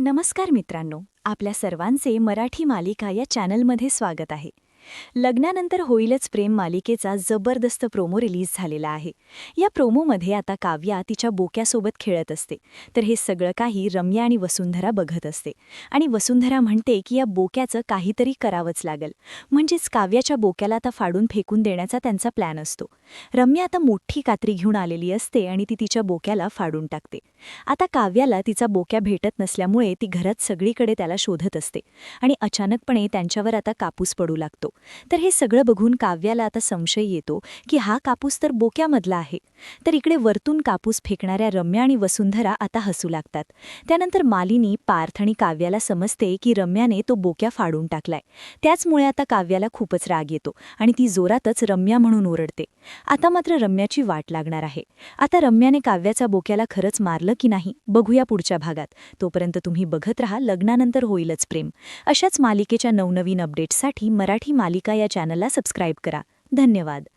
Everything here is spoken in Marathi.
नमस्कार मित्रांनो, आपल्या सर्वांचे मराठी मालिका या चॅनलमध्ये स्वागत आहे. लग्नानंतर होईलच प्रेम मालिकेचा जबरदस्त प्रोमो रिलीज झालेला आहे. या प्रोमोमध्ये आता काव्या तिच्या बोक्यासोबत खेळत असते, तर हे सगळं काही रम्या आणि वसुंधरा बघत असते. आणि वसुंधरा म्हणते की या बोक्याचं काहीतरी करावंच लागेल. म्हणजेच काव्याच्या बोक्याला आता फाडून फेकून देण्याचा त्यांचा प्लॅन असतो. रम्या आता मोठी कात्री घेऊन आलेली असते आणि ती तिच्या बोक्याला फाडून टाकते. आता काव्याला तिचा बोक्या भेटत नसल्यामुळे ती घरात सगळीकडे त्याला शोधत असते आणि अचानकपणे त्यांच्यावर आता कापूस पडू लागतो. तर हे सगळं बघून काव्याला आता संशय येतो की हा कापूस तर बोक्यामधला आहे. तर इकडे वरतून कापूस फेकणाऱ्या रम्या आणि वसुंधरा आता हसू लागतात. त्यानंतर मालिनी, पार्थ आणि काव्याला समजते की रम्याने तो बोक्या फाडून टाकलाय. त्याचमुळे आता काव्याला खूपच राग येतो आणि ती जोरातच रम्या म्हणून ओरडते. आता मात्र रम्याची वाट लागणार आहे. आता रम्याने काव्याचा बोक्याला खरंच मारलं की नाही बघूया पुढच्या भागात. तोपर्यंत तुम्ही बघत राहा लग्नानंतर होईलच प्रेम. अशाच मालिकेच्या नवनवीन अपडेट्ससाठी मराठी मालिका या चॅनलला सबस्क्राईब करा. धन्यवाद.